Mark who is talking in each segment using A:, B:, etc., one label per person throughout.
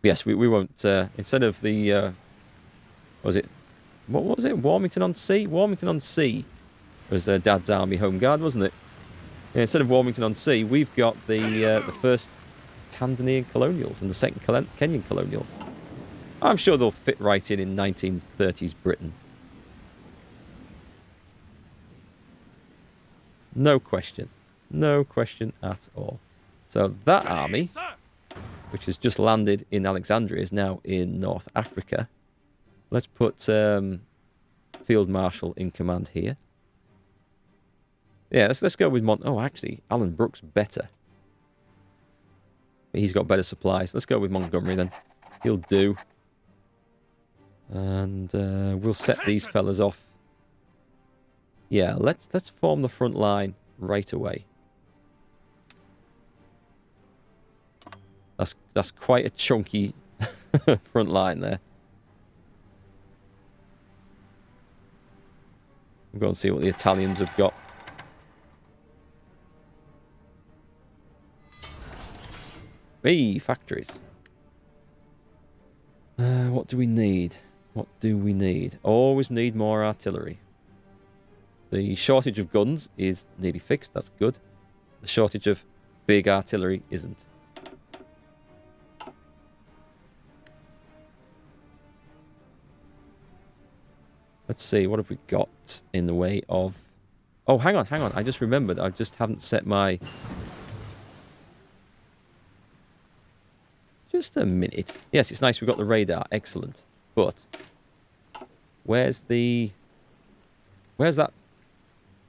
A: Yes, we won't. Instead of the what was it? Warmington on Sea. Warmington on Sea was Dad's Army Home Guard, wasn't it? Yeah, instead of Warmington on Sea, we've got the first Tanzanian colonials and the second Kenyan colonials. I'm sure they'll fit right in 1930s Britain. No question. No question at all. So that army, which has just landed in Alexandria, is now in North Africa. Let's put Field Marshal in command here. Yeah, let's go with Oh, actually, Alan Brooks better. He's got better supplies. Let's go with Montgomery then. He'll do. And we'll set these fellas off. Yeah, let's form the front line right away. That's quite a chunky front line there. We'll go and see what the Italians have got. Hey, factories. What do we need? What do we need? Always need more artillery. The shortage of guns is nearly fixed. That's good. The shortage of big artillery isn't. Let's see. What have we got in the way of... Oh, hang on. I just remembered. I just haven't set my... Just a minute. Yes, it's nice we've got the radar. Excellent. But where's that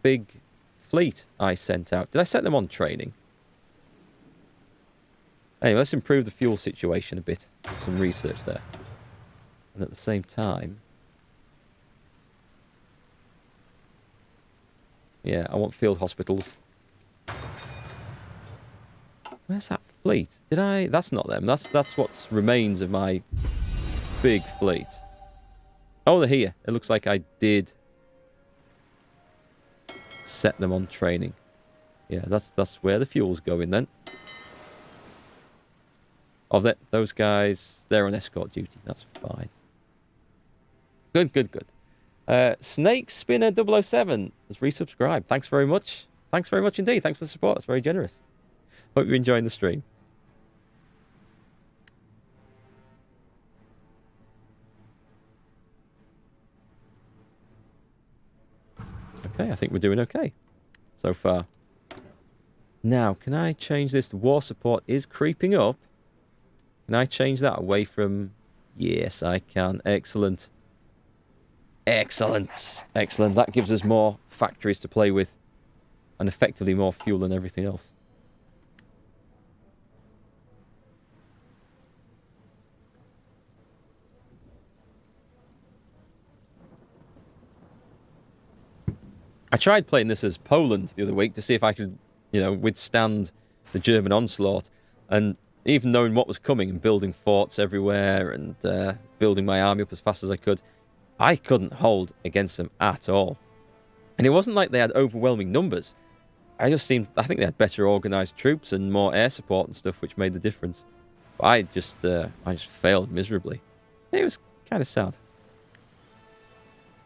A: big fleet I sent out? Did I set them on training? Anyway, let's improve the fuel situation a bit. Some research there. And at the same time... Yeah, I want field hospitals. Where's that fleet? Did I... That's not them. That's what remains of my big fleet. Oh, they're here. It looks like I did set them on training. Yeah, that's where the fuel's going then. Oh, those guys, they're on escort duty. That's fine. Good. Snake Spinner 007 has resubscribed. Thanks very much. Thanks very much indeed. Thanks for the support. That's very generous. Hope you're enjoying the stream. Okay, I think we're doing okay so far. Now, can I change this? War support is creeping up. Can I change that away from... Yes, I can. Excellent. Excellent. That gives us more factories to play with. And effectively more fuel and everything else. I tried playing this as Poland the other week to see if I could, withstand the German onslaught. And even knowing what was coming and building forts everywhere and building my army up as fast as I couldn't hold against them at all. And it wasn't like they had overwhelming numbers. I think they had better organised troops and more air support and stuff, which made the difference. But I just failed miserably. It was kind of sad.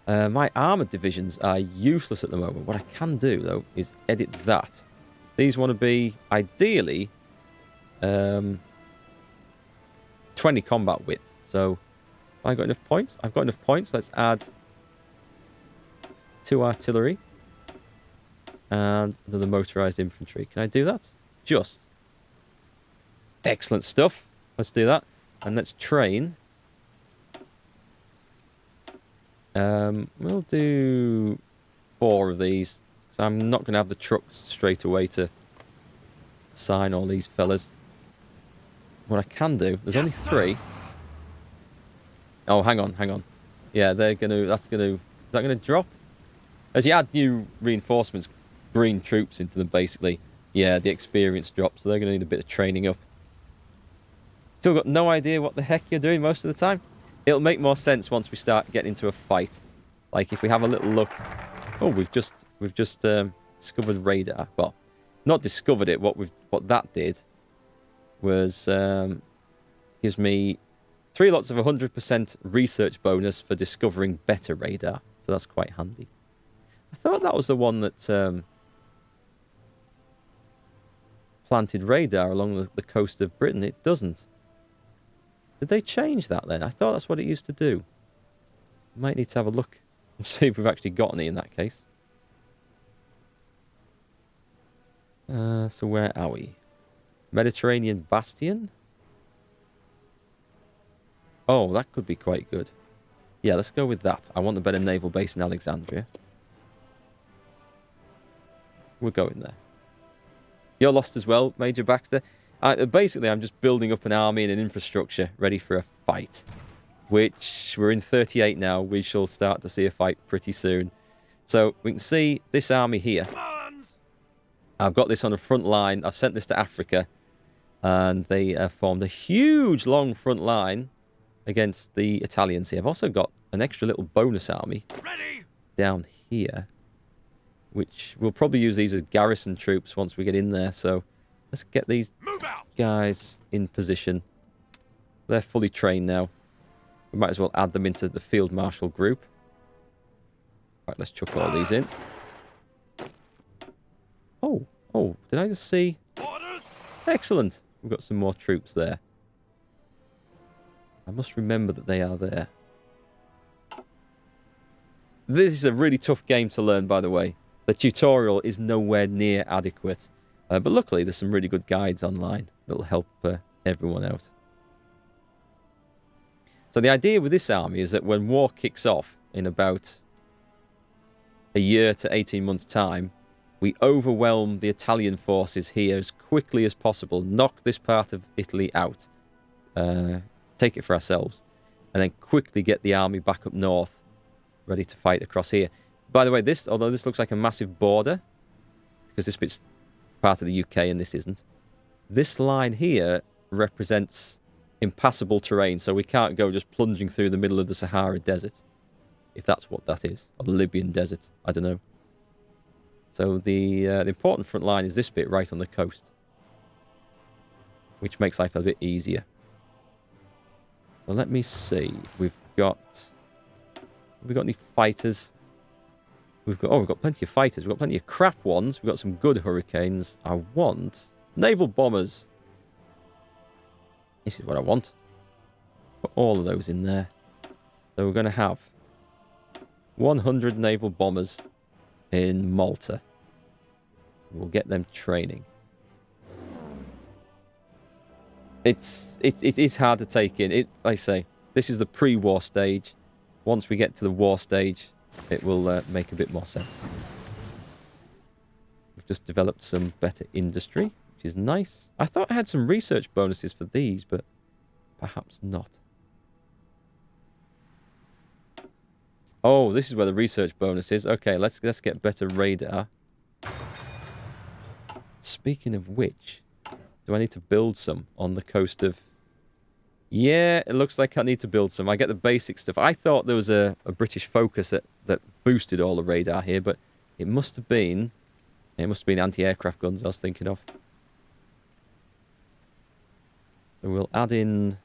A: My armoured divisions are useless at the moment. What I can do, though, is edit that. These want to be, ideally, 20 combat width. So, have I got enough points? I've got enough points. Let's add 2 artillery and another motorised infantry. Can I do that? Just. Excellent stuff. Let's do that. And let's train. We'll do 4 of these. So I'm not going to have the trucks straight away to sign all these fellas. What I can do, there's only 3. Oh, hang on. Yeah, is that going to drop? As you add new reinforcements, green troops into them, basically, yeah, the experience drops, so they're going to need a bit of training up. Still got no idea what the heck you're doing most of the time. It'll make more sense once we start getting into a fight. Like if we have a little look. Oh, we've just discovered radar. Well, not discovered it. What that did was give Gives me 3 lots of 100% research bonus for discovering better radar. So that's quite handy. I thought that was the one that planted radar along the coast of Britain. It doesn't. Did they change that then? I thought that's what it used to do. Might need to have a look and see if we've actually got any in that case. So where are we? Mediterranean Bastion? Oh, that could be quite good. Yeah, let's go with that. I want the better naval base in Alexandria. We're going there. You're lost as well, Major Baxter. Basically, I'm just building up an army and an infrastructure ready for a fight. Which, we're in 38 now. We shall start to see a fight pretty soon. So, we can see this army here. I've got this on a front line. I've sent this to Africa. And they formed a huge, long front line against the Italians here. I've also got an extra little bonus army down here, which we'll probably use these as garrison troops once we get in there. So let's get these guys in position. They're fully trained now. We might as well add them into the field marshal group. Right, let's chuck all these in. Oh, did I just see? Excellent. We've got some more troops there. I must remember that they are there. This is a really tough game to learn, by the way. The tutorial is nowhere near adequate. But luckily, there's some really good guides online that'll help everyone out. So the idea with this army is that when war kicks off in about a year to 18 months' time, we overwhelm the Italian forces here as quickly as possible, knock this part of Italy out, take it for ourselves, and then quickly get the army back up north, ready to fight across here. By the way, although this looks like a massive border, because this bit's part of the UK and this isn't, this line here represents impassable terrain, so we can't go just plunging through the middle of the Sahara Desert, if that's what that is, or the Libyan Desert, I don't know. So the important front line is this bit right on the coast, which makes life a bit easier. So let me see. Have we got any fighters? We've got plenty of fighters. We've got plenty of crap ones. We've got some good hurricanes. I want naval bombers. This is what I want. Put all of those in there. So we're going to have 100 naval bombers in Malta. We'll get them training. It is hard to take in. Like I say, this is the pre-war stage. Once we get to the war stage, it will make a bit more sense. We've just developed some better industry, which is nice. I thought I had some research bonuses for these, but perhaps not. Oh, this is where the research bonus is. Okay, let's get better radar. Speaking of which, do I need to build some on the coast of... Yeah, it looks like I need to build some. I get the basic stuff. I thought there was a British focus that boosted all the radar here, but it must have been anti-aircraft guns I was thinking of. So we'll add in...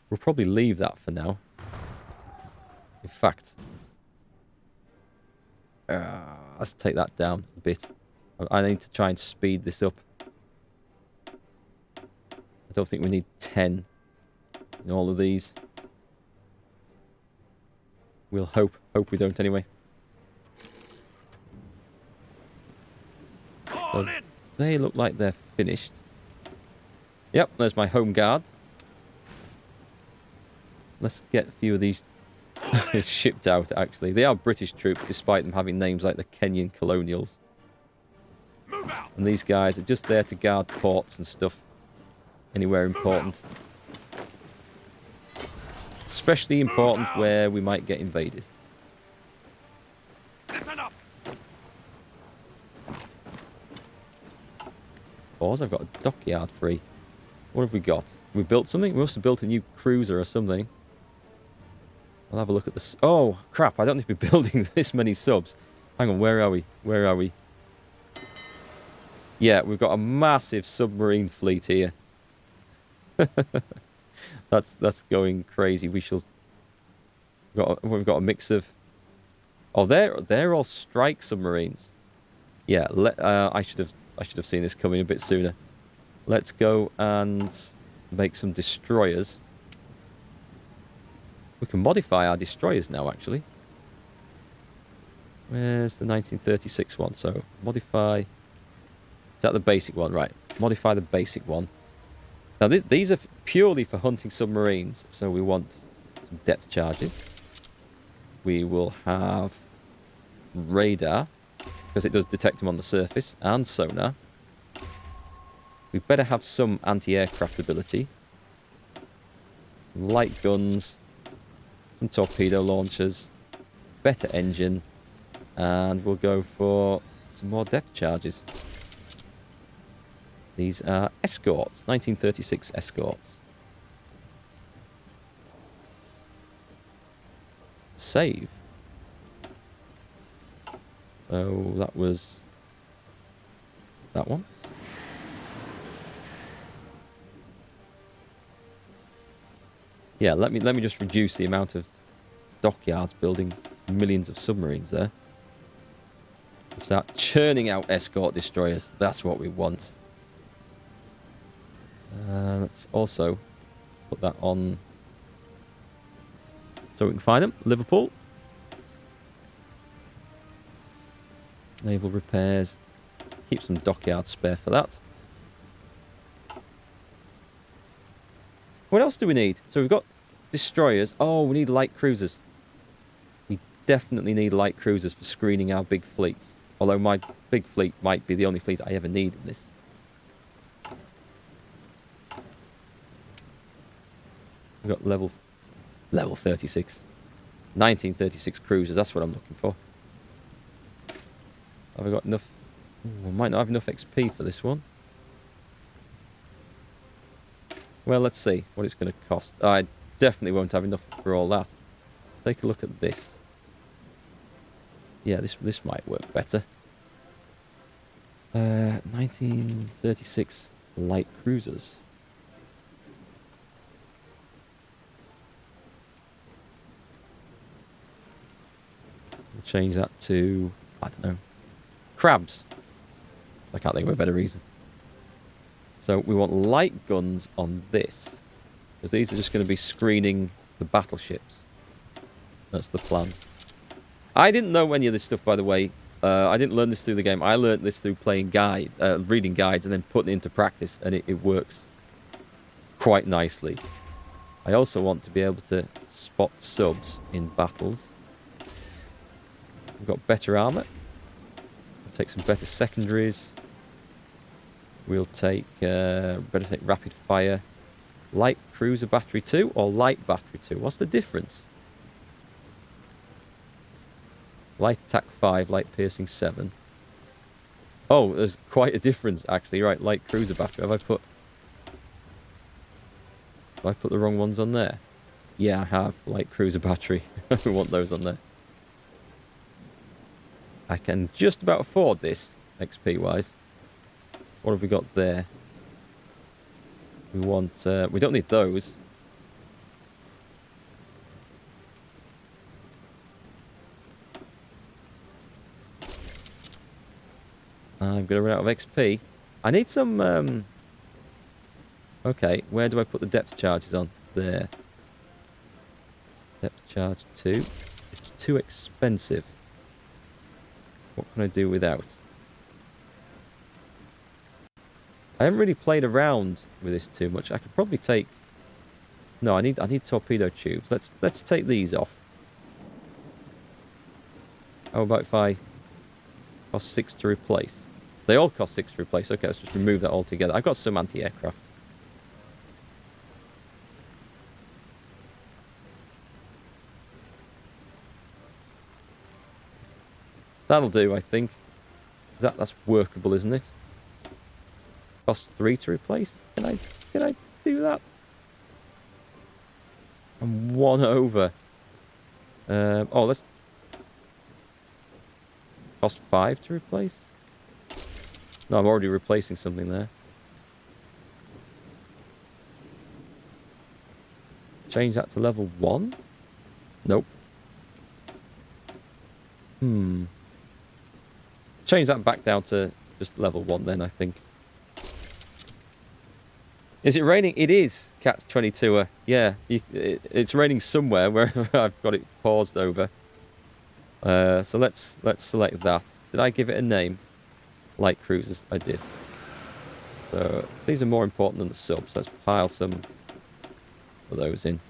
A: We'll probably leave that for now. In fact, let's take that down a bit. I need to try and speed this up. I don't think we need 10 in all of these. We'll hope we don't anyway. So they look like they're finished. Yep, there's my home guard. Let's get a few of these shipped out, actually. They are British troops, despite them having names like the Kenyan Colonials. And these guys are just there to guard ports and stuff. Anywhere important. Especially important where we might get invaded. Pause, I've got a dockyard free. What have we got? We built something? We must have built a new cruiser or something. I'll have a look at this. Oh, crap. I don't need to be building this many subs. Hang on, where are we? Where are we? Yeah, we've got a massive submarine fleet here. That's going crazy. We've got a mix of. Oh, they're all strike submarines. Yeah, I should have seen this coming a bit sooner. Let's go and make some destroyers. We can modify our destroyers now, actually. Where's the 1936 one? So, modify... Is that the basic one? Right. Modify the basic one. Now, these are purely for hunting submarines. So, we want some depth charges. We will have radar, because it does detect them on the surface, and sonar. We better have some anti-aircraft ability. Some light guns. Some torpedo launchers, better engine, and we'll go for some more depth charges. These are escorts, 1936 escorts. Save. So that was that one. Yeah, let me just reduce the amount of dockyards building millions of submarines there. Start churning out escort destroyers. That's what we want. Let's also put that on so we can find them. Liverpool. Naval repairs. Keep some dockyards spare for that. What else do we need? So we've got destroyers. Oh, we need light cruisers. We definitely need light cruisers for screening our big fleets. Although my big fleet might be the only fleet I ever need in this. We've got level 36. 1936 cruisers, that's what I'm looking for. Have I got enough? Ooh, I might not have enough XP for this one. Well, let's see what it's going to cost. I definitely won't have enough for all that. Take a look at this. Yeah, this might work better. 1936 light cruisers. We'll change that to, I don't know, crabs. I can't think of a better reason. So we want light guns on this, because these are just going to be screening the battleships. That's the plan. I didn't know any of this stuff, by the way. I didn't learn this through the game. I learned this through playing reading guides and then putting it into practice, and it works quite nicely. I also want to be able to spot subs in battles. We've got better armor. We'll take some better secondaries. We'll take better take rapid fire. Light cruiser battery 2 or light battery 2? What's the difference? Light attack 5, light piercing 7. Oh, there's quite a difference actually. Right, light cruiser battery. Have I put the wrong ones on there? Yeah, I have. Light cruiser battery. I want those on there. I can just about afford this, XP wise. What have we got there? We want... we don't need those. I'm going to run out of XP. I need some... Okay, where do I put the depth charges on? There. Depth charge 2. It's too expensive. What can I do without? I haven't really played around with this too much. I could probably take... No, I need torpedo tubes. Let's take these off. How about if I cost 6 to replace? They all cost 6 to replace. Okay, let's just remove that altogether. I've got some anti-aircraft. That'll do, I think. That's workable, isn't it? Cost 3 to replace? Can I do that? I'm 1 over. Oh, let's... Cost 5 to replace? No, I'm already replacing something there. Change that to level 1? Nope. Change that back down to just level 1 then, I think. Is it raining? It is, Catch 22er. Yeah, it's raining somewhere wherever I've got it paused over. So let's select that. Did I give it a name? Light cruisers, I did. So these are more important than the subs. Let's pile some of those in.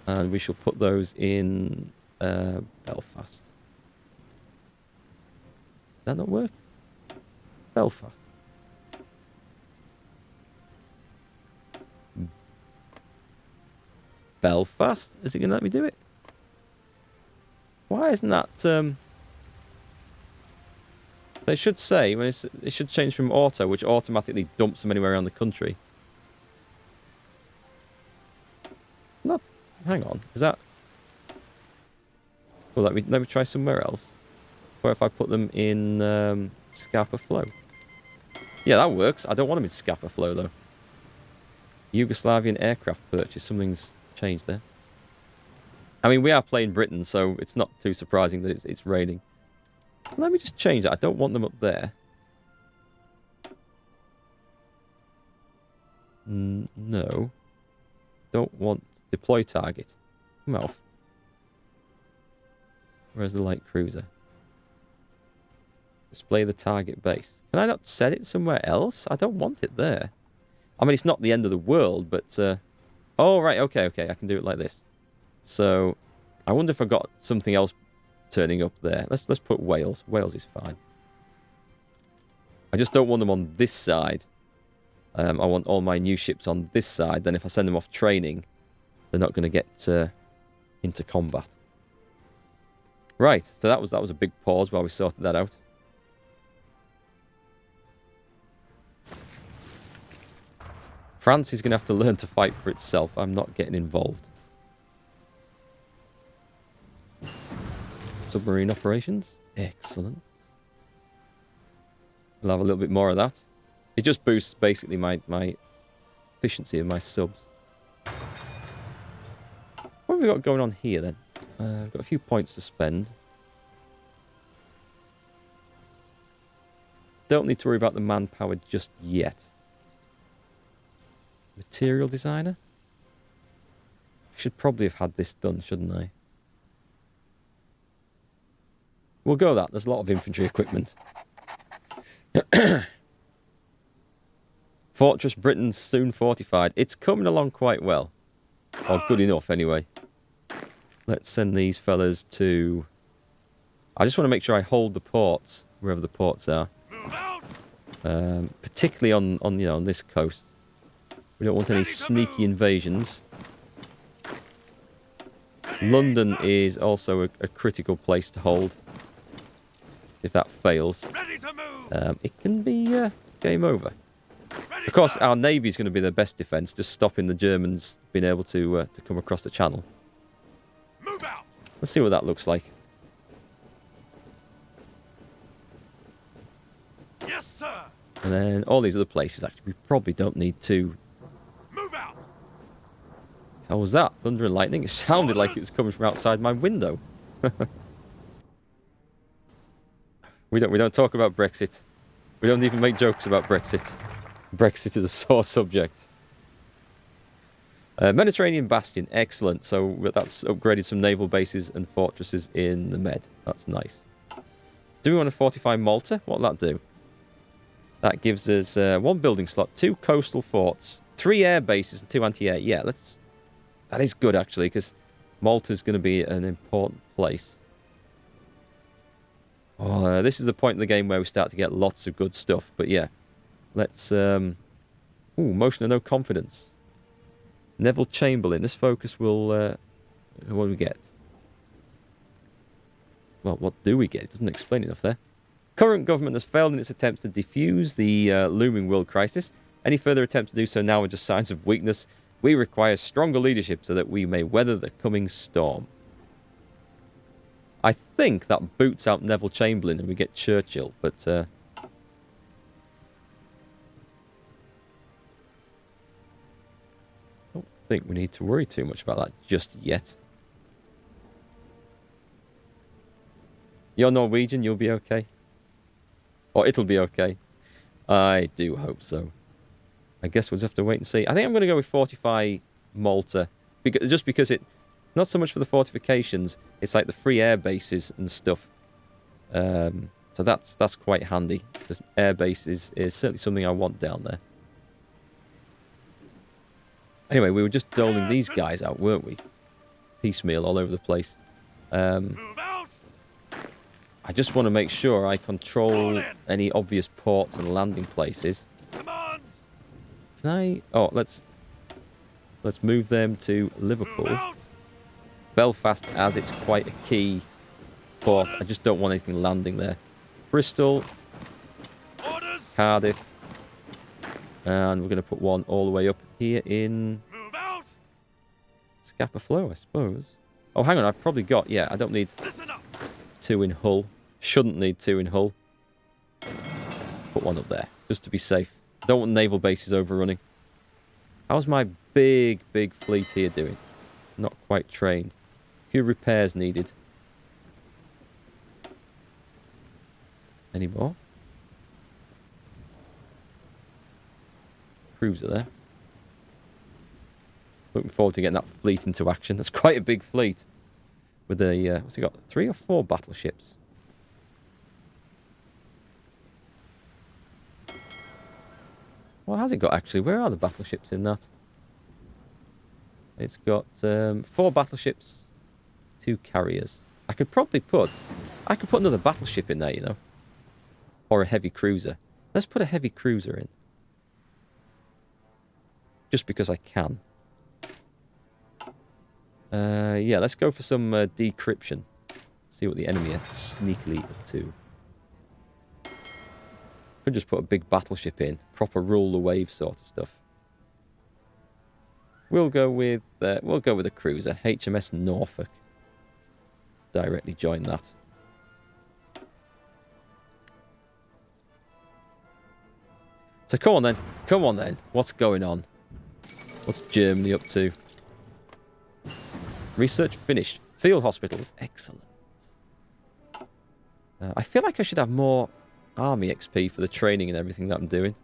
A: And we shall put those in Belfast. Did that not work? Belfast. Belfast? Is it going to let me do it? Why isn't that... They should say, it should change from auto, which automatically dumps them anywhere around the country. No, hang on. Is that... Well, let me try somewhere else. Or if I put them in Scapa Flow. Yeah, that works. I don't want them in Scapa Flow, though. Yugoslavian aircraft purchase. Something's changed there. I mean, we are playing Britain, so it's not too surprising that it's raining. Let me just change that. I don't want them up there. No. Don't want deploy target. Come off. Where's the light cruiser? Display the target base. Can I not set it somewhere else? I don't want it there. I mean, it's not the end of the world, but... Oh, right, okay. I can do it like this. So, I wonder if I got something else turning up there. Let's put Wales. Wales is fine. I just don't want them on this side. I want all my new ships on this side. Then if I send them off training, they're not going to get into combat. Right, so that was a big pause while we sorted that out. France is going to have to learn to fight for itself. I'm not getting involved. Submarine operations. Excellent. We'll have a little bit more of that. It just boosts basically my efficiency of my subs. What have we got going on here then? I've got a few points to spend. Don't need to worry about the manpower just yet. Material designer? I should probably have had this done, shouldn't I? We'll go that. There's a lot of infantry equipment. Fortress Britain soon fortified. It's coming along quite well. Or good enough, anyway. Let's send these fellas to... I just want to make sure I hold the ports, wherever the ports are. Particularly on this coast. We don't want any sneaky invasions. London is also a critical place to hold. If that fails, it can be game over. Of course, our navy is going to be the best defence, just stopping the Germans being able to come across the channel. Let's see what that looks like.
B: Yes, sir.
A: And then all these other places, actually, we probably don't need to.
B: Move out.
A: How was that? Thunder and lightning? It sounded like it was coming from outside my window. We don't talk about Brexit. We don't even make jokes about Brexit. Brexit is a sore subject. Mediterranean Bastion, excellent. So that's upgraded some naval bases and fortresses in the Med. That's nice. Do we want to fortify Malta? What'll that do? That gives us 1 building slot, 2 coastal forts, 3 air bases and 2 anti-air. Yeah, that is good actually, because Malta's going to be an important place. Oh, this is the point in the game where we start to get lots of good stuff. But yeah, let's... Ooh, motion of no confidence. Naval Chamberlain. This focus will... what do we get? Well, what do we get? It doesn't explain enough there. Current government has failed in its attempts to defuse the looming world crisis. Any further attempts to do so now are just signs of weakness. We require stronger leadership so that we may weather the coming storm. I think that boots out Naval Chamberlain and we get Churchill, but... don't think we need to worry too much about that just yet. You're Norwegian, you'll be okay. Or it'll be okay. I do hope so. I guess we'll just have to wait and see. I think I'm going to go with Fortify Malta. Just because it... Not so much for the fortifications. It's like the free air bases and stuff. So that's quite handy. This air base is certainly something I want down there. Anyway, we were just doling these guys out, weren't we? Piecemeal all over the place.
B: Move out.
A: I just want to make sure I control any obvious ports and landing places.
B: Commands.
A: Can I... Oh, let's move them to Liverpool.
B: Move out.
A: Belfast, as it's quite a key port. I just don't want anything landing there. Bristol.
B: Orders.
A: Cardiff. And we're going to put one all the way up here in
B: Move out.
A: Scapa Flow, I suppose. Oh, hang on. I've probably got... Yeah, I don't need
B: Listen up.
A: 2 in Hull. Shouldn't need 2 in Hull. Put one up there, just to be safe. Don't want naval bases overrunning. How's my big fleet here doing? Not quite trained. A few repairs needed. Any more? Cruiser there. Looking forward to getting that fleet into action. That's quite a big fleet. With a, what's he got? 3 or 4 battleships. What has it got, actually? Where are the battleships in that? It's got 4 battleships, 2 carriers. I could put another battleship in there, you know. Or a heavy cruiser. Let's put a heavy cruiser in. Just because I can. Yeah, let's go for some decryption. See what the enemy are sneakily up to. Could just put a big battleship in. Proper rule the wave sort of stuff. We'll go with a cruiser. HMS Norfolk. Directly join that. So come on then. Come on then. What's going on? What's Germany up to? Research finished. Field hospitals. Excellent. I feel like I should have more army XP for the training and everything that I'm doing.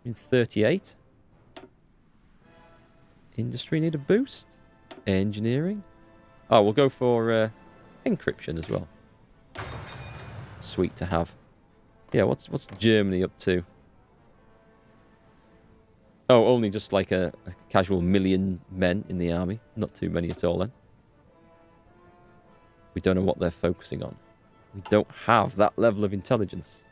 A: In 38. Industry need a boost. Engineering. Oh, we'll go for encryption as well. Sweet to have. Yeah, what's Germany up to? Oh, only just like a casual 1,000,000 men in the army. Not too many at all then. We don't know what they're focusing on. We don't have that level of intelligence.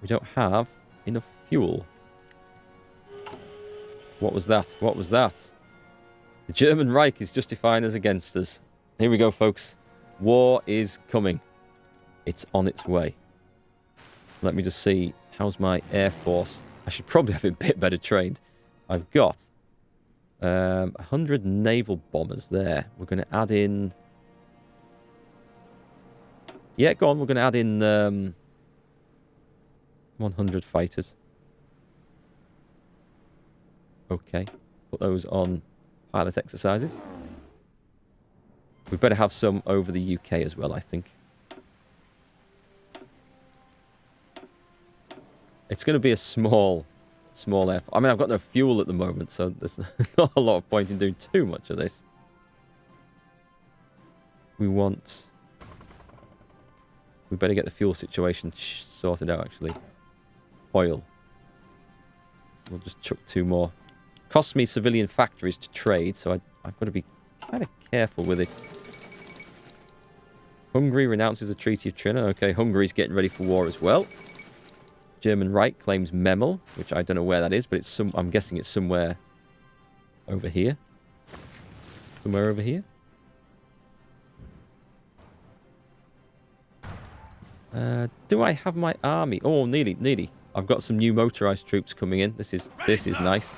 A: We don't have enough fuel. What was that? What was that? The German Reich is justifying us against us. Here we go, folks. War is coming. It's on its way. Let me just see. How's my Air Force? I should probably have it a bit better trained. I've got 100 naval bombers there. We're going to add in... Yeah, go on. We're going to add in 100 fighters. Okay. Put those on pilot exercises. We better have some over the UK as well, I think. It's going to be a small air. I mean, I've got no fuel at the moment, so there's not a lot of point in doing too much of this. We better get the fuel situation sorted out, actually. Oil. We'll just chuck 2 more. Costs me civilian factories to trade, so I've got to be kind of careful with it. Hungary renounces the Treaty of Trianon. Okay, Hungary's getting ready for war as well. German Reich claims Memel, which I don't know where that is, but it's I'm guessing it's somewhere over here. Somewhere over here. Do I have my army? Oh, nearly. I've got some new motorized troops coming in. This is nice.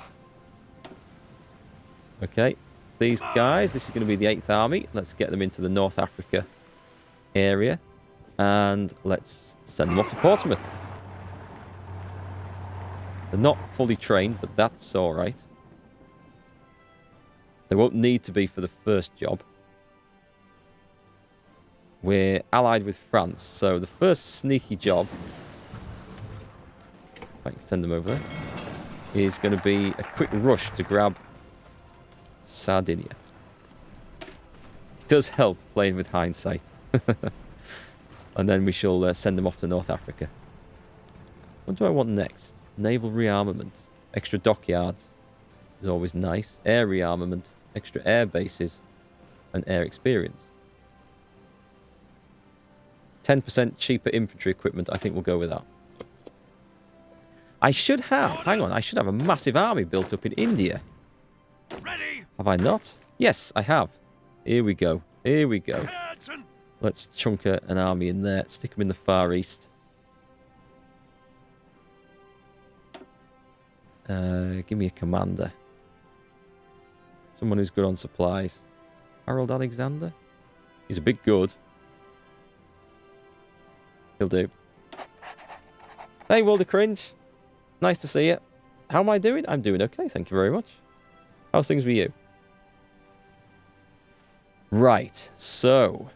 A: Okay, these guys. This is going to be the 8th Army. Let's get them into the North Africa area. And let's send them off to Portsmouth. They're not fully trained, but that's all right. They won't need to be for the first job. We're allied with France, so the first sneaky job, if I can send them over there, is going to be a quick rush to grab Sardinia. It does help playing with hindsight. And then we shall send them off to North Africa. What do I want next? Naval rearmament. Extra dockyards is always nice. Air rearmament. Extra air bases. And air experience. 10% cheaper infantry equipment. I think we'll go with that. I should have... Hang on. I should have a massive army built up in India.
B: Ready.
A: Have I not? Yes, I have. Here we go. Here we go.
B: Attention.
A: Let's chunk an army in there. Stick them in the Far East. Give me a commander. Someone who's good on supplies. Harold Alexander? He's a bit good. He'll do. Hey, World of Cringe. Nice to see you. How am I doing? I'm doing okay, thank you very much. How's things with you? Right, so...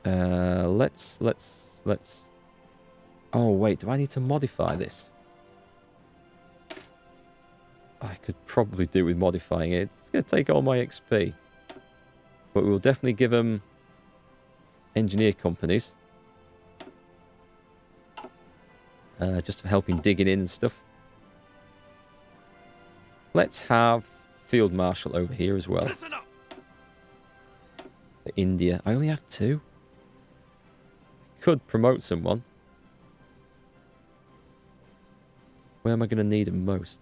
A: let's... Oh, wait, do I need to modify this? I could probably do with modifying it. It's going to take all my XP. But we'll definitely give them engineer companies. Just for helping digging in and stuff. Let's have Field Marshal over here as well.
B: Listen up.
A: For India. I only have 2. Could promote someone. Where am I going to need them most?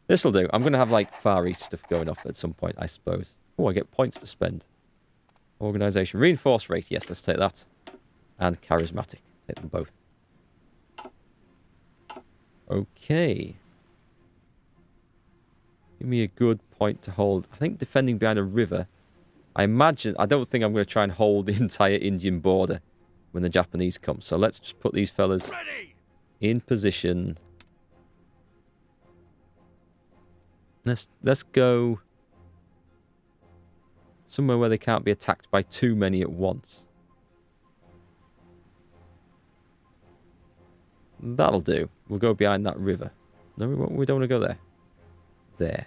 A: This'll do. I'm going to have like Far East stuff going off at some point, I suppose. Oh, I get points to spend. Organisation. Reinforced rate. Yes, let's take that. And charismatic. Take them both. Okay. Give me a good point to hold. I think defending behind a river. I don't think I'm going to try and hold the entire Indian border when the Japanese come. So let's just put these fellas in position. Let's go somewhere where they can't be attacked by too many at once. That'll do. We'll go behind that river. No, we don't want to go there. There.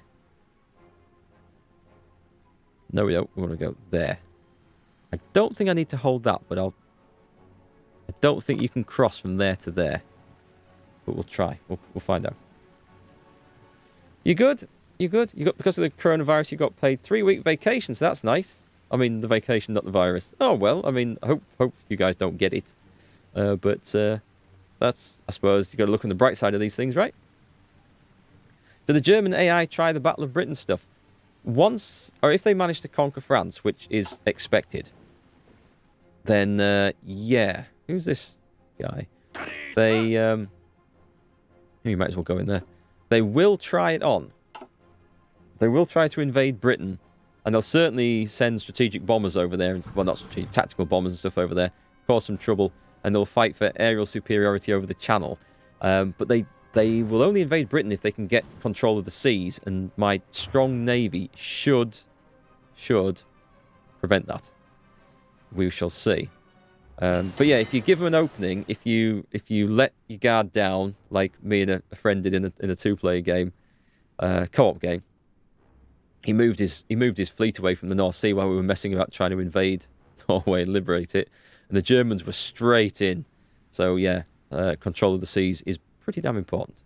A: No, we don't. We want to go there. I don't think I need to hold that, but I don't think you can cross from there to there. But we'll try. We'll find out. You good? You good? You got, because of the coronavirus, you got paid 3-week vacation, so that's nice. I mean, the vacation, not the virus. Oh, well, I mean, I hope you guys don't get it. But that's, I suppose, you got to look on the bright side of these things, right? Did the German AI try the Battle of Britain stuff? Once, or if they manage to conquer France, which is expected, then, yeah. Who's this guy? They, you might as well go in there. They will try it on. They will try to invade Britain, and they'll certainly send strategic bombers over there, well, not strategic, tactical bombers and stuff over there, cause some trouble, and they'll fight for aerial superiority over the Channel. But they will only invade Britain if they can get control of the seas, and my strong navy should prevent that. We shall see. But yeah, if you give them an opening, if you let your guard down, like me and a friend did in a 2-player game, co-op game, he moved his fleet away from the North Sea while we were messing about trying to invade Norway and liberate it, and the Germans were straight in. So yeah, control of the seas is pretty damn important.